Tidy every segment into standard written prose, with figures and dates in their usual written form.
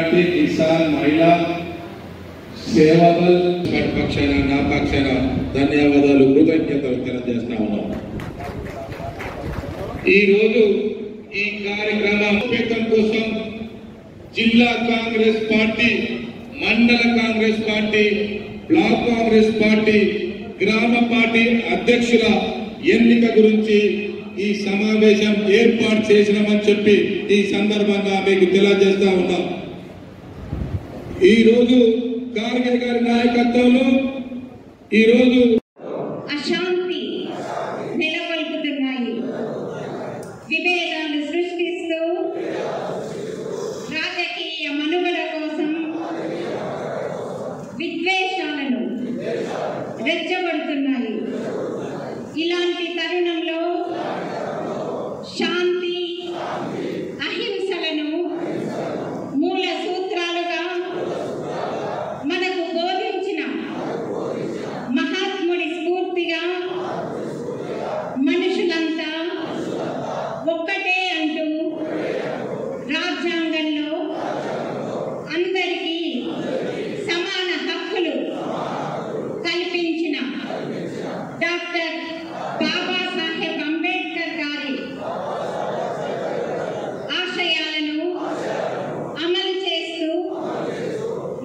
विद्यार्थी किसान महिला సేవదల్ పక్షాన నా పక్షాన ధన్యవాదాలు కృతజ్ఞతలు తెలియజేస్తా ఉన్నాం. ఈ రోజు ఈ కార్యక్రమం కోసం జిల్లా కాంగ్రెస్ పార్టీ, మండల Congress party, block Congress party, గ్రామ పార్టీ అధ్యక్షుల ఎన్నిక గురించి ఈ సమావేశం ఏర్పాటు చేసినామని చెప్పి ఈ సందర్భంగా మీకు తెలియజేస్తా ఉన్నాం. ఈ రోజు ఖార్గే గారి నాయకత్వంలో ఈ రోజు అశాంతి నెలకొల్పుతున్నాయి, విభేదాలు సృష్టిస్తూ రాజకీయ మనుగడ కోసం విద్వేషాలను రెచ్చగొడుతున్నాయి. ఇలాంటి తరుణంలో శాంతి, అహింసలను మూల సూత్రాలుగా మనకు బోధించిన మహాత్ముడి స్ఫూర్తిగా మనుషులంతా ఒక్కటే అంటూ రాజ్యాంగంలో అందరికీ సమాన హక్కులు కల్పించిన డాక్టర్ బాబాసాహెబ్ అంబేద్కర్ గారి ఆశయాలను అమలు చేస్తూ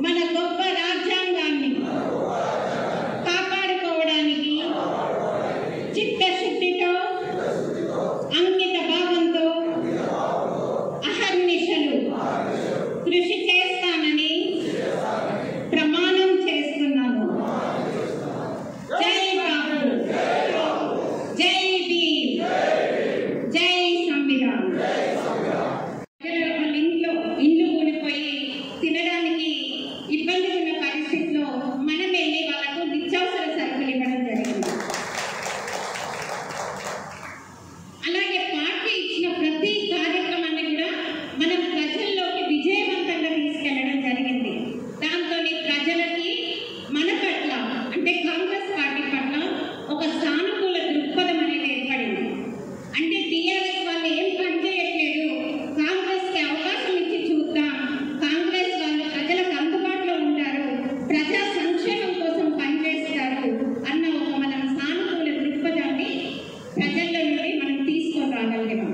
మన గొప్ప రాజ్యాంగాన్ని కాపాడుకోవడానికి చిత్తశుద్ధితో, అంకిత భావంతో అహర్నిశలు కృషి చేస్తానని ప్రమాణం చేస్తున్నాను. జై బాబు, జై భీమ్, జై సంవిధాన్. వాళ్ళ ఇల్లు కూలిపోయి తినడానికి ఇబ్బంది ఉన్న పరిస్థితిలో మనం వెళ్ళి వాళ్ళకు నిత్యావసర సరుకులు ఇవ్వడం జరిగింది. అలాగే పార్టీ ఇచ్చిన ప్రతి కార్యక్రమాన్ని కూడా మనం ప్రజల్లోకి విజయవంతంగా తీసుకెళ్లడం జరిగింది. దాంతో ప్రజలకి మన పట్ల, అంటే కాంగ్రెస్ పార్టీ పట్ల ఒక సానుకూల దృక్పథం అనేది ఏర్పడింది. అంటే టీఆర్ఎస్ వాళ్ళు ఏం పని చేయట్లేదు, కాంగ్రెస్కి అవకాశం ఇచ్చి చూద్దాం, కాంగ్రెస్ వాళ్ళు ప్రజలకు అందుబాటులో ఉంటారు, ప్రజా సంక్షేమం కోసం పనిచేస్తారు అన్న ఒక మనం సానుకూల దృక్పథాన్ని ప్రజల్లో నుండి మనం తీసుకొని రాగలిగాం.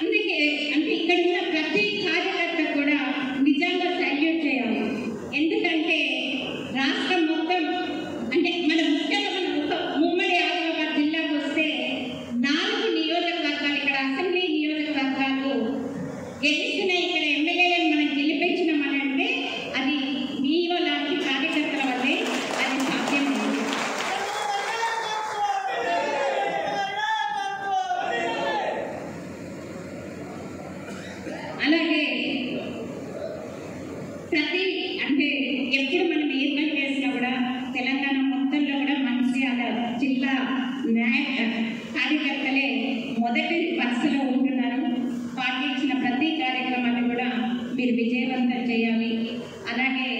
అందుకే అంటే ఇక్కడ ఉన్న ప్రతి కార్యకర్త కూడా నిజంగా సల్యూట్ చేయాలి. ఎందుకంటే రాష్ట్రం మొత్తం, అంటే మన ముఖ్యంగా మన ఉమ్మడి ఆదిలాబాద్ జిల్లాకు వస్తే 4 నియోజకవర్గాలు, ఇక్కడ అసెంబ్లీ నియోజకవర్గాలు గెలిచిన ఇక్కడ ఎమ్మెల్యేలను మనం గెలిపించినామని అంటే అది మీలో లాంటి కార్యకర్తల వల్లే అది సాధ్యమైంది. అలాగే అంటే ఎప్పుడు మనం ఏ పని చేసినా కూడా తెలంగాణ మొత్తంలో కూడా మంచిర్యాల జిల్లా కార్యకర్తలే మొదటి వరుసలో ఉంటున్నారు. పార్టీ ఇచ్చిన ప్రతి కార్యక్రమాన్ని కూడా మీరు విజయవంతం చేయాలి. అలాగే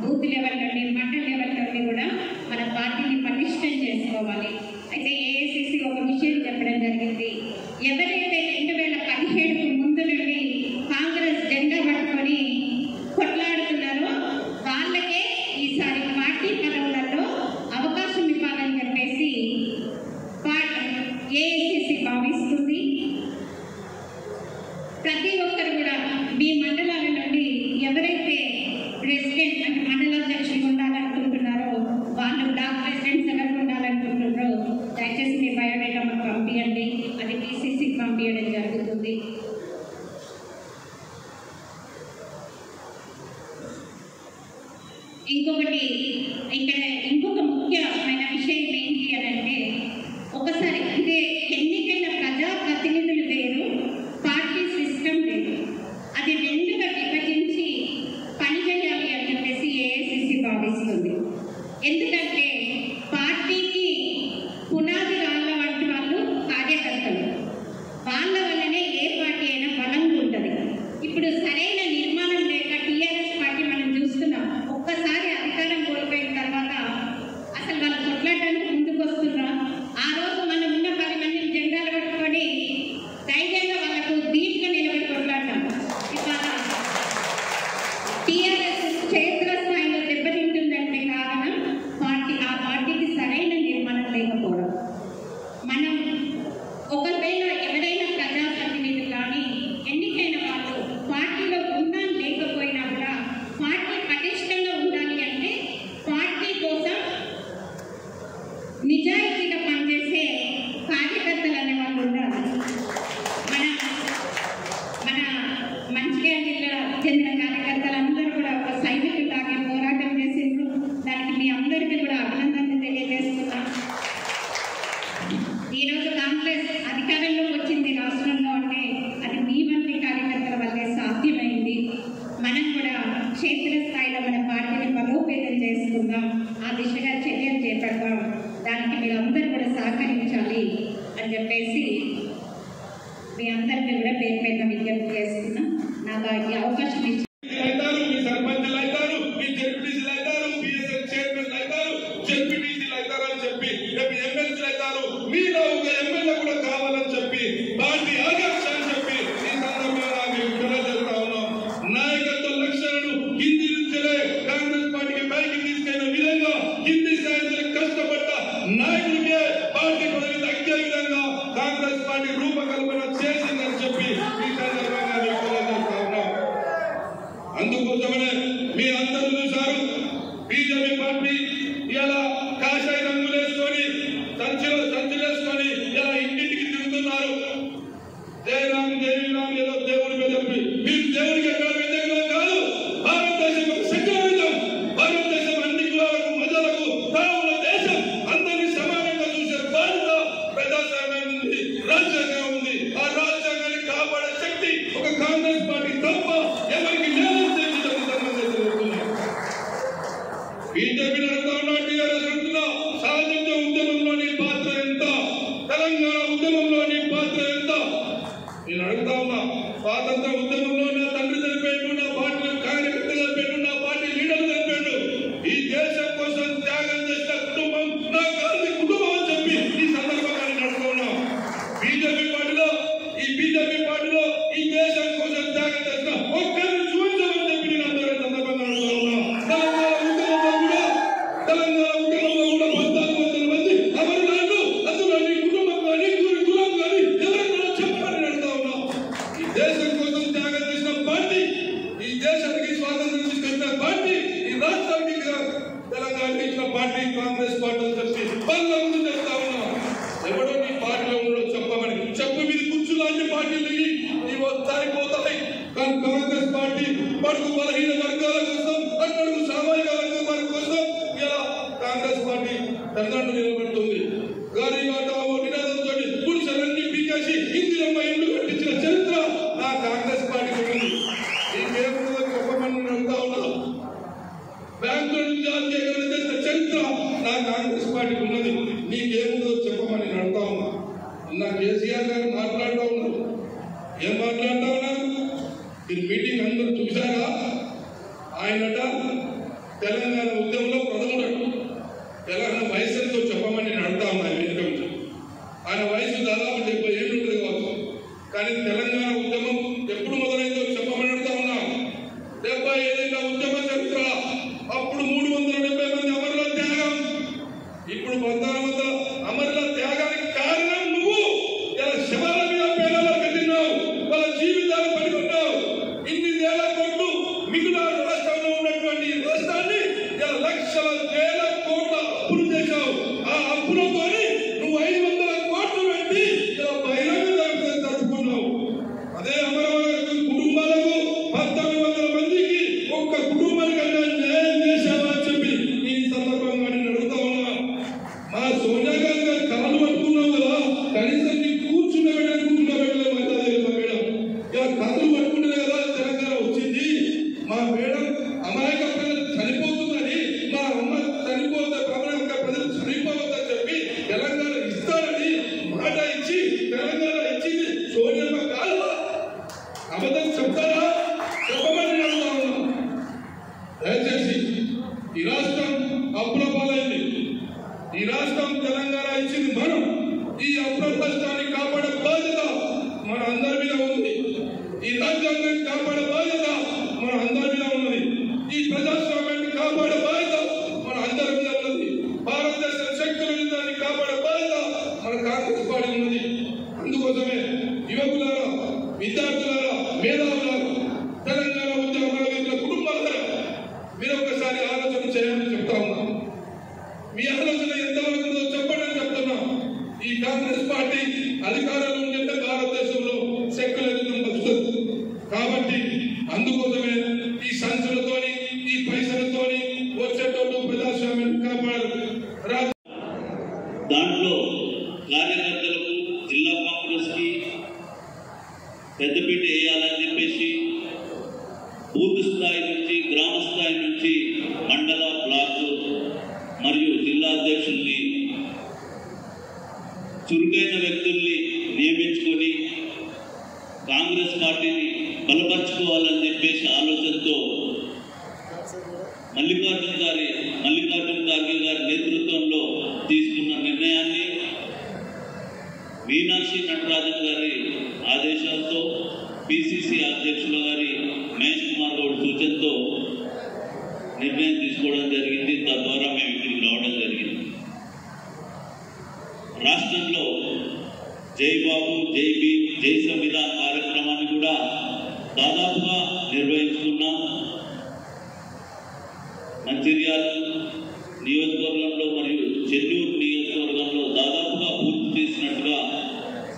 బూత్ లెవెల్ నుండి, మండల లెవెల్ నుండి కూడా మన పార్టీని పటిష్టం చేసుకోవాలి. అయితే ఏఐసిసి ఒక విషయం చెప్పడం జరిగింది. ఎవరైతే 2017కు ముందు నుండి కాంగ్రెస్ జెండా పట్టుకొని కొట్లాడుతున్నారో వాళ్ళకే ఈసారి పార్టీ పదవులలో అవకాశం ఇవ్వాలని చెప్పేసి ఏఐసిసి భావిస్తుంది. ప్రతి ఒక్కరు కూడా మీ మండలాల నుండి ఎవరైతే ప్రెసిడెంట్, అంటే మండలాధ్యక్షులు ఉండాలనుకుంటున్నారో వాళ్ళు, బ్లాక్ ప్రెసిడెంట్స్ ఎవరు ఉండాలనుకుంటున్నారో దయచేసి మీ బయోడేటా మాకు పంపించండి. అది టీసీసీకి పంపించడం జరుగుతుంది. ఇంకొకటి ఇక్కడ ఇంకొక ముఖ్యమైన విషయం ఏంటి అని అంటే, ఒకసారి ఇదే ఎన్నికైన ప్రజాప్రతినిధులు వేరు, పార్టీ సిస్టమ్ వేరు. అది రెండుగా విభజించి పనిచేయాలి అని చెప్పేసి ఏఐసిసి భావిస్తుంది. ఎందుకంటే పార్టీకి పునాది రాళ్ళ వంటి వాళ్ళు కార్యకర్తలు, వాళ్ళ వల్లనే ఏ పార్టీ అయినా బలంగా ఉంటుంది. ఇప్పుడు సరైన నిర్మాణం లేక టీఆర్ఎస్ పార్టీ మనం చూస్తున్నాం. ఒక్కసారి అధికారం కోల్పోయిన తర్వాత ఈరోజు కాంగ్రెస్ అధికారంలోకి వచ్చింది రాష్ట్రంలో అంటే అది మీ వంటి కార్యకర్తల వల్లే సాధ్యమైంది. మనం కూడా క్షేత్రస్థాయిలో మన పార్టీని బలోపేతం చేసుకుందాం, ఆ దిశగా చర్యలు చేపడతాం. దానికి మీరు అందరూ కూడా సహకరించాలి అని చెప్పేసి మీ అందరికీ కూడా పేరు పేరున విజ్ఞప్తి చేస్తున్నాం. నాకు ఈ అవకాశం ఇచ్చి అందుకోసమనే మీ అందరూ చూశారు బీజేపీ పార్టీ ఇలా కాషాయ రంగులేసుకొని సంచులేసుకొని ఇలా ఇంటింటికి తిరుగుతున్నారు. జయరామ్ జయరామ్ ఏదో దేవుడి మీద చెప్పి మీరు దేవుడికి ఎక్కడ వ్యతిరేకం కాదు. భారతదేశం ఒక సెక్యులరిజం, భారతదేశం అన్ని కులాలకు మతాలకు తావుల దేశం, అందరినీ సమానంగా చూసే బాధ్యత ప్రజాస్వామ్యం ఉంది, రాజ్యాంగం ఉంది. ఆ రాజ్యాంగాన్ని కాపాడే శక్తి ఒక కాంగ్రెస్ పార్టీ తప్ప ఎవరికి లేదు. బీజేపీ నడుతా ఉన్నా, టీఆర్ఎస్ నడుతున్నా, స్వాతంత్ర ఉద్యమంలోని పాత్ర ఎంత, తెలంగాణ ఉద్యమంలోని పాత్ర ఎంత? నేను అడుగుతా ఉన్నా, స్వాతంత్ర ఉద్యమంలో నా తండ్రి చనిపోయాడు, నా పార్టీ కార్యకర్తలు చనిపోయాడు, నా పార్టీ లీడర్లు చనిపోయాడు. ఈ దేశం కోసం త్యాగం చేసిన కుటుంబం నా గాంధీ కుటుంబం అని చెప్పి ఈ సందర్భంగా నేను అడుగుతా ఉన్నా. బీజేపీ పార్టీలో ఈ దేశం కోసం త్యాగం చేసిన ఒక్కరిని చూపించమని చెప్పి నేను అందరూ సందర్భంగా అడుగుతా ఉన్నా. తెలంగాణ ఉద్యమంలో కూడా 14,000 మంది అమరులు, అసలు నీ కుటుంబం కానీ కులం కానీ ఎవరైనా చెప్పాలని అడుగుతా ఉన్నా. ఈ దేశం కోసం త్యాగం చేసిన పార్టీ, ఈ దేశానికి స్వాతంత్రం తీసుకొచ్చిన పార్టీ, ఈ రాష్ట్రానికి తెలంగాణకి ఇచ్చిన పార్టీ కాంగ్రెస్ పార్టీ అని చెప్పి వాళ్ళ ముందు చెప్తా ఉన్నా. ఎవడో నీ పార్టీలో ఉండో చెప్పమని చెప్పు మీద కూర్చు లాంటి పార్టీలు నీవు సరిపోతాయి. కానీ కాంగ్రెస్ పార్టీ పడుకు బలహీన వర్గాల కోసం, అక్కడకు సామాజిక వర్గాల కోసం ఇలా కాంగ్రెస్ పార్టీ తనదండు నిలబడుతుంది. గరీబ్ హఠావో నినాదంతో పురుషులన్నీ పీకేసి ఇందిరమ్మ ఇల్లు కట్టించిన చరిత్ర నా కాంగ్రెస్ పార్టీకి ఉంది. ఈ కేంద్రంలో చెప్పమని అడుగుతా ఉన్నా. బ్యాంకుల నుంచి ఆర్థికరణ చేసిన చరిత్ర నా కాంగ్రెస్ పార్టీకి ఉన్నది. నీకేముందో చెప్పమని అడుగుతా ఉన్నా. నా కేసీఆర్ గారు మాట్లాడుతూ ఉన్నారు. ఏం మాట్లాడుతూ ఉన్నారు? ఈ మీటింగ్ అందరూ చూశారా? ఆయనట తెలంగాణ ఉద్యమంలో ప్రథముడు. తెలంగాణ వయసు ఎంతో చెప్పమని నేను అడుగుతా ఉన్నాను. ఆయన వయసు దాదాపు 70 ఏళ్ళు ఉంటుంది కావచ్చు. కానీ తెలంగాణ ఉద్యమం ఎప్పుడు మొదలైందో చెప్పమని అడుగుతా ఉన్నా. 75 ఏళ్ళ ఉద్యమ చరిత్ర. అప్పుడు 370 మంది అమరుల త్యాగం. ఇప్పుడు 1400 అమరుల త్యాగానికి కారణం నువ్వు. ఇలా శవాల మీద పేదలు కట్టినావు, వాళ్ళ జీవితాలు పడుకున్నావు. ఇన్ని వేల కోట్లు మిగులు రాష్ట్రంలో ఉన్నటువంటి రాష్ట్రాన్ని ఇలా లక్షల వేల కోట్ల అప్పులు చేశావు. ఆ అప్పులతో నువ్వు 500 కోట్లు పెట్టి ఇలా బహిరంగ జరుపుకున్నావు. అదే అమరవీరుల కుటుంబాలకు 1900 మందికి ఒక్క కుటుంబానికన్నా న్యాయం చేశావా అని చెప్పి ఈ సందర్భంగా నేను అడుగుతా ఉన్నా. మా సోనియా గాంధీ గారు కాలు పట్టుకున్నావు కదా, కనీసం నీ కూర్చుండబెట్టలేదు మేడం. ఇలా కథలు పట్టుకున్నది కదా తెలంగాణ వచ్చింది. మా మేడం అమాయక ప్రజలు చనిపోతుందని, మా అమ్మ చనిపోతే అమాయక ప్రజలు చనిపోవద్దని చెప్పి తెలంగాణ ఇస్తారని మాట ఇచ్చి తెలంగాణ ఇచ్చింది సోనియమ్మ కాదు. అబద్ధం చెప్తారా? చెప్పమని అడుగుతా ఉన్నా. దయచేసి ఈ రాష్ట్రం అప్పుల పాలైంది. ఈ రాష్ట్రం తెలంగాణ ఇచ్చింది మనం. ఈ అప్పుల రాష్ట్రాన్ని కాపాడే బాధ్యత మన అందరి మీద ఉంది. ఈ రాజ్యాంగాన్ని కాపాడే బాధ్యత మన అందరి మీద ఉన్నది. ఈ ప్రజాస్వామ్యాన్ని కాపాడే బాధ్యత మన అందరి మీద ఉన్నది. భారతదేశ శక్తులను కాపాడే బాధ్యత మన కాంగ్రెస్ పార్టీ ఉన్నది. అందుకోసమే యువకులారా, విద్యార్థులారా, మేధావులారా, తెలంగాణ ఉద్యమ కుటుంబాలారా, మీరు ఒకసారి ఆలోచన చేయాలని చెప్తా ఉన్నాం. మీ ఆలోచన ఎంతవరకు చెప్పండి అని చెప్తున్నా. ఈ కాంగ్రెస్ పార్టీ అధికారంలో ఉంటే భారతదేశంలో సెక్యులరిజం వస్తుంది. కాబట్టి అందుకోసమే ఈ సంచులతోని, ఈ పైసలతోని వచ్చేటోళ్ళు ప్రజాస్వామ్యాన్ని కాపాడారు. దాంట్లో కార్యకర్తల పెద్దపీట వేయాలని చెప్పేసి బూత్ స్థాయి నుంచి గ్రామ స్థాయి నుంచి మండల బ్లాక్ మరియు జిల్లా అధ్యక్షుల్ని చురుకైన వ్యక్తుల్ని నియమించుకొని కాంగ్రెస్ పార్టీని బలపరుచుకోవాలని చెప్పేసి ఆలోచనతో మల్లికార్జున ఖార్గే గారి నేతృత్వంలో తీసుకున్న నిర్ణయాన్ని మీనాక్షి నటరాజన్ గారి ఆదేశాలతో పిసిసి అధ్యక్షుల గారి మహేష్ కుమార్ గౌడ్ సూచనతో నిర్ణయం తీసుకోవడం జరిగింది. తద్వారా మేము ఇక్కడికి రావడం జరిగింది. రాష్ట్రంలో జై బాబు, జై భీమ్, జై సంవిధాన్ కార్యక్రమాన్ని కూడా దాదాపుగా నిర్వహించుకున్నాం. మంచిర్యాల నియోజకవర్గంలో మరియు చెన్నూరు నియోజకవర్గంలో దాదాపుగా పూర్తి చేసినట్టుగా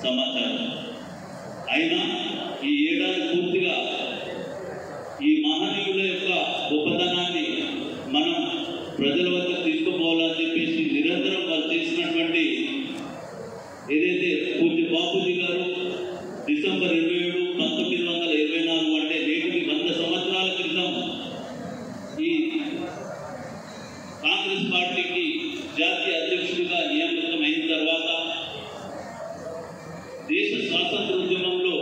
సమాచారం. అయినా ఈ ఏడాది పూర్తిగా ఈ మహనీయుల యొక్క గొప్పతనాన్ని మనం ప్రజల వద్ద తీసుకుపోవాలని చెప్పేసి నిరంతరం వాళ్ళు చేసినటువంటి ఏదైతే పూజ్య బాపూజీ గారు డిసెంబర్ 27, 1924 అంటే నేటికి 100 సంవత్సరాల క్రితం ఈ కాంగ్రెస్ పార్టీకి జాతీయ అధ్యక్షుడిగా నియమితమైన తర్వాత దేశ స్వాతంత్రోద్యమంలో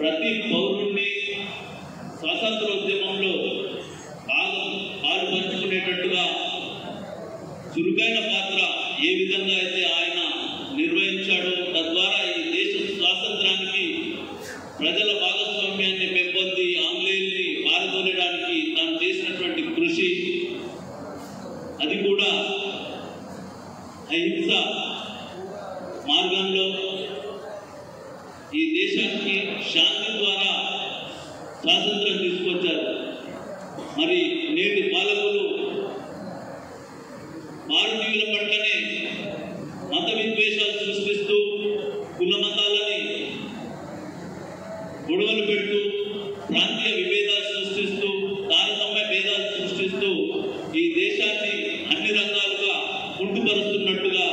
ప్రతి పౌరుణ్ణి స్వాతంత్రోద్యమంలో పాలు పంచుకునేటట్టుగా చురుకైన పాత్ర ఏ విధంగా అయితే ఆయన నిర్వహించాడో తద్వారా ఈ దేశ స్వాతంత్రానికి ప్రజల భాగస్వామ్యాన్ని పెంపొంది ఆంగ్లేయుల్ని పారదోలడానికి తాను చేసినటువంటి కృషి, అది కూడా అహింస మార్గంలో ఈ దేశానికి శాంతి ద్వారా స్వాతంత్రం తీసుకొచ్చారు. మరి నేటి పాలకులు భారతీయుల పట్లనే మత విద్వేషాలు సృష్టిస్తూ కుల మతాలని గొడవలు పెడుతూ ప్రాంతీయ విభేదాలు సృష్టిస్తూ తారతమ్య భేదాలు సృష్టిస్తూ ఈ దేశాన్ని అన్ని రంగాలుగా కుంటుపరుస్తున్నట్టుగా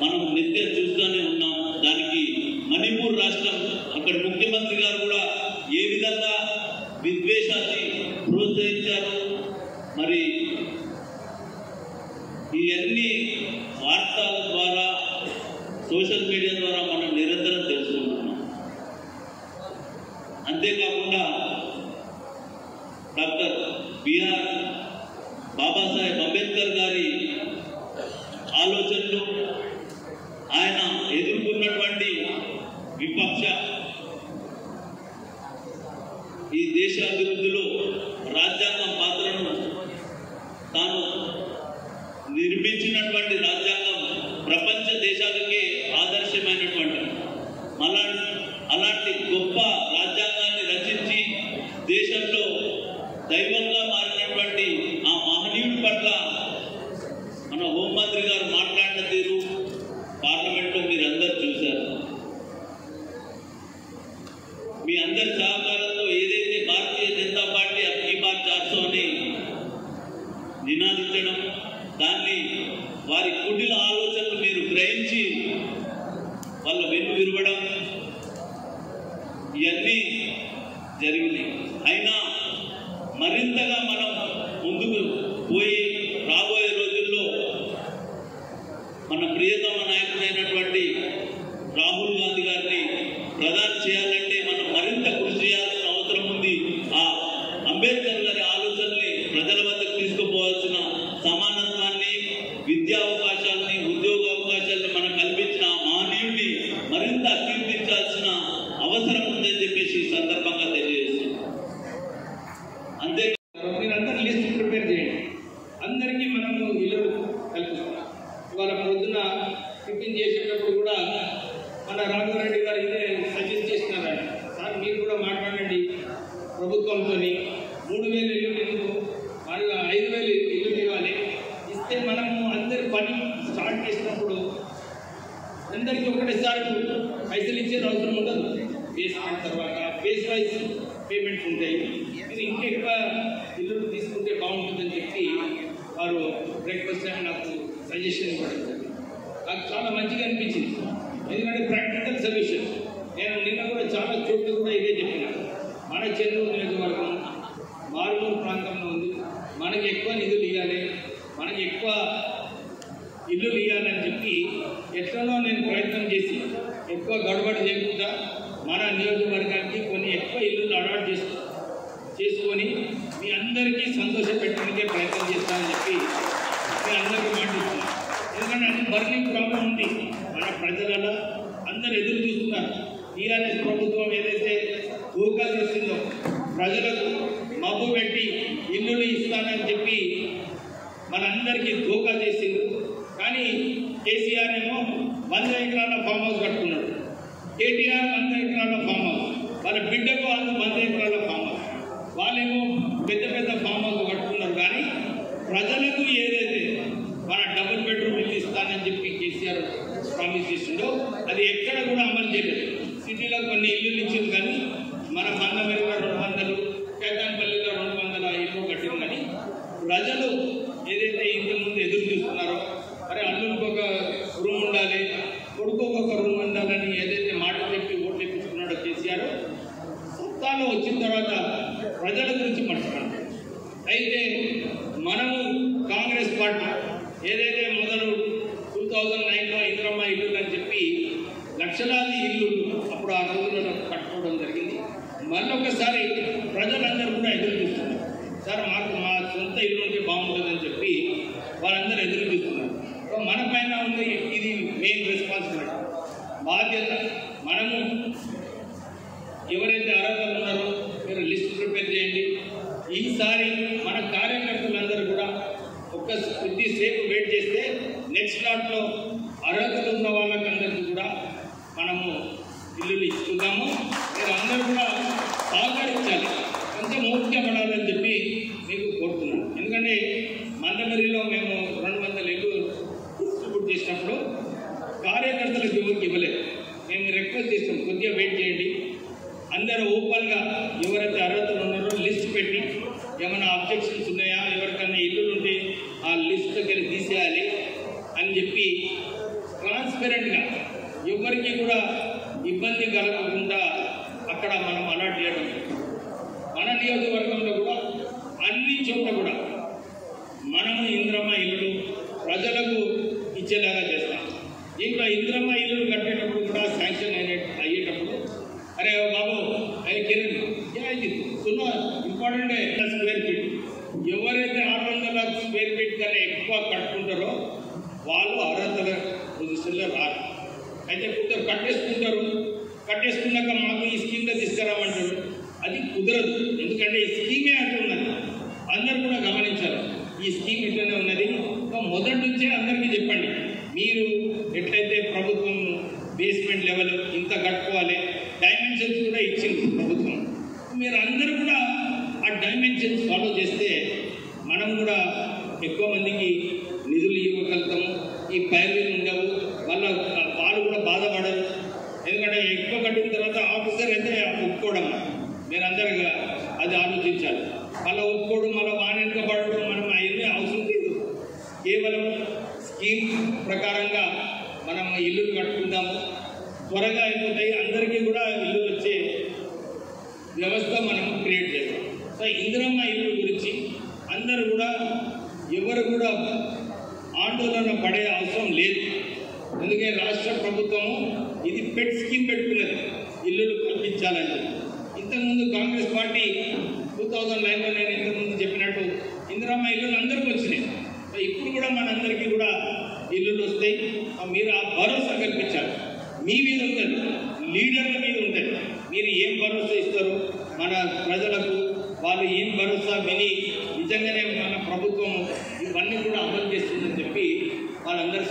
మనం నిత్యం చూస్తూనే ఉన్నాం. దానికి మణిపూర్ రాష్ట్రం అక్కడ ముఖ్యమంత్రి గారు కూడా ఏ విధంగా విద్వేషాన్ని ప్రోత్సహించారు. మరి ఈ అన్ని వార్తల ద్వారా సోషల్ మీడియా ద్వారా మనం నిరంతరం తెలుసుకుంటున్నాం. అంతేకాకుండా డాక్టర్ బిఆర్ బాబాసాహెబ్ అంబేద్కర్ గారి ఆలోచనలు, ఆయన ఎదుర్కొన్నటువంటి విపక్ష ఈ దేశ అభివృద్ధిలో రాజ్యాంగం పాత్రను తాను నిర్మించినటువంటి రాజ్యాంగం ప్రపంచ దేశాలకే ఆదర్శమైనటువంటి అలాంటి గొప్ప రాజ్యాంగాన్ని రచించి దేశంలో దైవంగా మారినటువంటి ఆ మహనీయుడి పట్ల మన హోంమంత్రి గారు మాట్లాడిన తీరు పార్లమెంట్లో మీరు అందరు చూశారు. మీ అందరి సహకారంతో ఏదైతే భారతీయ జనతా పార్టీ అబ్కీ బార్ 400 అని నినాదించడం, దాన్ని వారి కుటిల ఆలోచనలు మీరు గ్రహించి వాళ్ళ వెన్ను విరవడం, ఇవన్నీ జరిగినాయి. అయినా మరింతగా మనం ముందుకు పోయి రాబోయే రోజుల్లో మన ప్రియతమ నాయకుడైనటువంటి రాహుల్ గాంధీ గారిని ప్రధాని చేయాలంటే మనం మరింత కృషి చేయాల్సిన అవసరం ఉంది. ఆ అంబేద్కర్ గారి ఆలోచనల్ని ప్రజల వద్దకు తీసుకుపోవాల్సిన సమానత్వాన్ని, విద్యా అవకాశాలని, ఉద్యోగ అవకాశాలని మనం కల్పించిన ఆ మహనీయుడిని మరింత కీర్తించాల్సిన అవసరం ఉందని చెప్పేసి ఈ సందర్భంగా తెలియజేస్తున్నాం. అంతే మీరందరూ లిస్ట్ ప్రిపేర్ చేయండి. అందరికీ మనము ఇల్లు కల్పిస్తున్నాం. ఇవాళ పొద్దున టిఫిన్ చేసేటప్పుడు కూడా మన రాఘవరెడ్డి గారు ఇదే సజెస్ట్ చేస్తున్నారండి. సార్ మీరు కూడా మాట్లాడండి ప్రభుత్వంతో, 3000 ఇల్లు ఎందుకు, వాళ్ళు 5000 ఇల్లు ఇవ్వాలి. ఇస్తే మనము అందరి పని స్టార్ట్ చేసినప్పుడు అందరికీ ఒకటేసారి పైసలు ఇచ్చేది అవసరం ఉండదు. బేస్మెంట్ తర్వాత బేస్ వైజ్ పేమెంట్స్ ఉంటాయి. మీరు ఇంకెక్కువ ఇల్లు తీసుకుంటే బాగుంటుందని చెప్పి వారు బ్రేక్ఫాస్ట్ టైం నాకు సజెషన్ ఇవ్వడం జరిగింది. నాకు చాలా మంచిగా అనిపించింది. ఎందుకంటే ప్రాక్టికల్ సొల్యూషన్ నేను నిన్న కూడా చాలా చోట్ల కూడా ఇదే చెప్పిన. మన చెన్నూరు నియోజకవర్గం మారుమూరు ప్రాంతంలో ఉంది. మనకి ఎక్కువ నిధులు ఇవ్వాలి, మనకి ఎక్కువ ఇల్లులు ఇవ్వాలని చెప్పి ఎట్లనో నేను ప్రయత్నం చేసి ఎక్కువ గడబడి చేయకుండా మన నియోజకవర్గానికి కొన్ని ఎక్కువ ఇల్లులు అలాట్ చేసుకొని మీ అందరికీ సంతోషపెట్టడానికే ప్రయత్నం చేస్తానని చెప్పి మీ అందరికీ మాట్లాడుతున్నాను. ఎందుకంటే అది బర్నింగ్ ప్రాబ్లం ఉంది మన ప్రజలలో, అందరు ఎదురు చూస్తున్నారు. టీఆర్ఎస్ ప్రభుత్వం ఏదైతే ధోకా చేసిందో ప్రజలకు మబ్బు పెట్టి ఇల్లులు ఇస్తానని చెప్పి మనందరికీ ధోకా చేసింది. కానీ కేసీఆర్ ఏమో 100 ఎకరాల ఫామ్ హౌస్ కట్టుకున్నాడు, కేటీఆర్ 100 ఎకరాల ఫామ్ హౌస్, వాళ్ళ బిడ్డకు 100 ఎకరాల ఫామ్ హౌస్, వాళ్ళేమో పెద్ద పెద్ద ఫామ్ హౌస్ కట్టుకున్నారు. కానీ ప్రజలకు ఏదైతే మన డబుల్ బెడ్రూమ్ ఇల్లు ఇస్తానని చెప్పి కేసీఆర్ ప్రామిస్ చేసిండో అది ఎక్కడ కూడా అమలు చేయలేదు. సిటీలో కొన్ని ఇల్లులు ఇచ్చింది కానీ మన మందమరిలో 200, కేతాన్పల్లిలో 200 ఇల్లు కట్టింది. కానీ ప్రజలు ఏదైతే ఇంతకుముందు ఎదురు చూస్తున్నారో అరే అల్లునికి ఒక రూమ్ ఉండాలి, కొడుకు ఒక రూమ్ ఉండాలని ఏదైతే మాట చెప్పి ఓట్లు ఎప్పించుకున్నాడో కేసీఆర్, సత్తాలో వచ్చిన తర్వాత ప్రజల గురించి మర్చిపోయాడు. అయితే మనము కాంగ్రెస్ పార్టీ ఏదైతే మొదలు 2009లో ఇందిరమ్మ ఇల్లు అని చెప్పి లక్షలాది ఇల్లు అప్పుడు ఆ రోజుల్లో కట్టుకోవడం జరిగింది. మళ్ళొకసారి ప్రజలందరూ కూడా ఎదురు చూస్తున్నారు. సార్ మాకు మా సొంత ఇల్లు ఉంటే బాగుంటుందని చెప్పి వాళ్ళందరూ ఎదురు చూస్తున్నారు. మన పైన ఉంది ఇది మెయిన్ రెస్పాన్సిబిలిటీ, బాధ్యత. మనము ఎవరైతే అర్హతలు ఉన్నారో మీరు లిస్ట్ ప్రిపేర్ చేయండి. ఈసారి మన కార్యకర్తలందరూ కూడా కొద్దిసేపు వెయిట్ చేస్తే నెక్స్ట్ లాట్లో అర్హతలు ఉన్న వాళ్ళకందరికీ కూడా మనము ఇల్లులు ఇస్తున్నాము. మీరు అందరూ కూడా సహకరించాలి, కొంచెం ఊరికపడాలని చెప్పి మీకు కోరుతున్నాను. ఎందుకంటే మందమరిలో మేము 200 ఇల్లు డిస్ట్రిబ్యూట్ చేసినప్పుడు కార్యకర్తలకు ఎవరికి ఇవ్వలేదు. మేము రిక్వెస్ట్ చేస్తాం కొద్దిగా వెయిట్ చేయండి, అందరూ ఓపెన్గా ఎవరైతే అర్హతలు ఉన్నారో లిస్ట్ పెట్టి ఏమైనా అబ్జెక్షన్స్ ఉన్నాయా, ఎవరికైనా ఇల్లులు ఉంటే ఆ లిస్ట్ దగ్గర తీసేయాలి అని చెప్పి ట్రాన్స్పరెంట్గా ఎవరికి కూడా ఇబ్బంది కలగకుండా అక్కడ మనం అలాట్ చేయడం. మన నియోజకవర్గంలో కూడా అన్ని చోట్ల కూడా మనము ఇందిరమ్మ ఇల్లు ప్రజలకు ఇచ్చేలాగా చేస్తాం. ఇంకా ఇందిరమ్మ ఇల్లు కట్టేటప్పుడు కూడా శాంక్షన్ అయ్యేటప్పుడు అరే బాబు అయ్యే కిరణ్ సున్నా ఇంపార్టెంట్ స్క్వేర్ ఫీట్, ఎవరైతే 600 స్క్వేర్ ఫీట్ కన్నా ఎక్కువ కట్టుకుంటారో వాళ్ళు అర్హతల పొజిషన్లో రారు. అయితే కొందరు కట్టేసుకున్నాక మాకు ఈ స్కీమ్లో తీసుకురామంటారు. అది కుదరదు, ఎందుకంటే ఈ స్కీమే అంటున్నది. అందరూ కూడా గమనించాలి, ఈ స్కీమ్ ఇట్లనే ఉన్నది. మొదటి నుంచే అందరికీ చెప్పండి, మీరు ఎట్లయితే ప్రభుత్వం బేస్మెంట్ లెవెల్ ఇంత కట్టుకోవాలి, డైమెన్షన్స్ కూడా ఇచ్చింది ప్రభుత్వం. మీరు అందరూ కూడా ఆ డైమెన్షన్స్ ఫాలో చేస్తే మనం కూడా ఎక్కువ మందికి నిధులు ఇవ్వగలుగుతాము. ఈ పైర్వీలు ఉండవు, వాళ్ళు కూడా బాధపడరు. ఎందుకంటే ఎక్కువ కట్టిన తర్వాత ఆఫీసర్ అయితే ఒప్పుకోవడం, మీరు అందరూ అది ఆలోచించాలి. మళ్ళీ ఒప్పుకోవడం, మళ్ళీ వాణిజ్య పడడం, మనం అవన్నీ అవసరం లేదు. కేవలం స్కీమ్ ప్రకారంగా మనం ఇల్లులు కట్టుకుందాము, త్వరగా అయిపోతాయి, అందరికీ కూడా ఇల్లు వచ్చే వ్యవస్థ మనం క్రియేట్ చేస్తాం. సో ఇందిరమ్మ ఇల్లు గురించి అందరూ కూడా ఎవరు కూడా ఆందోళన పడే అవసరం లేదు. అందుకే రాష్ట్ర ప్రభుత్వము ఇది పెట్ స్కీమ్ పెట్టుకున్నది, ఇల్లులు కల్పించాలని. ఇంతకుముందు కాంగ్రెస్ పార్టీ 2009లో నేను ఇంతకుముందు చెప్పినట్టు ఇందిరమ్మ ఇల్లులు అందరికీ వచ్చినాయి. ఇప్పుడు కూడా మనందరికీ కూడా ఇల్లులు వస్తాయి. మీరు ఆ భరోసా కల్పించాలి. మీ మీద ఉంటుంది, లీడర్ల మీద ఉంటుంది. మీరు ఏం భరోసా ఇస్తారు మన ప్రజలకు, వాళ్ళు ఏం భరోసా విని నిజంగానే మన ప్రభుత్వం ఇవన్నీ కూడా అమలు చేస్తుందని చెప్పి వాళ్ళందరూ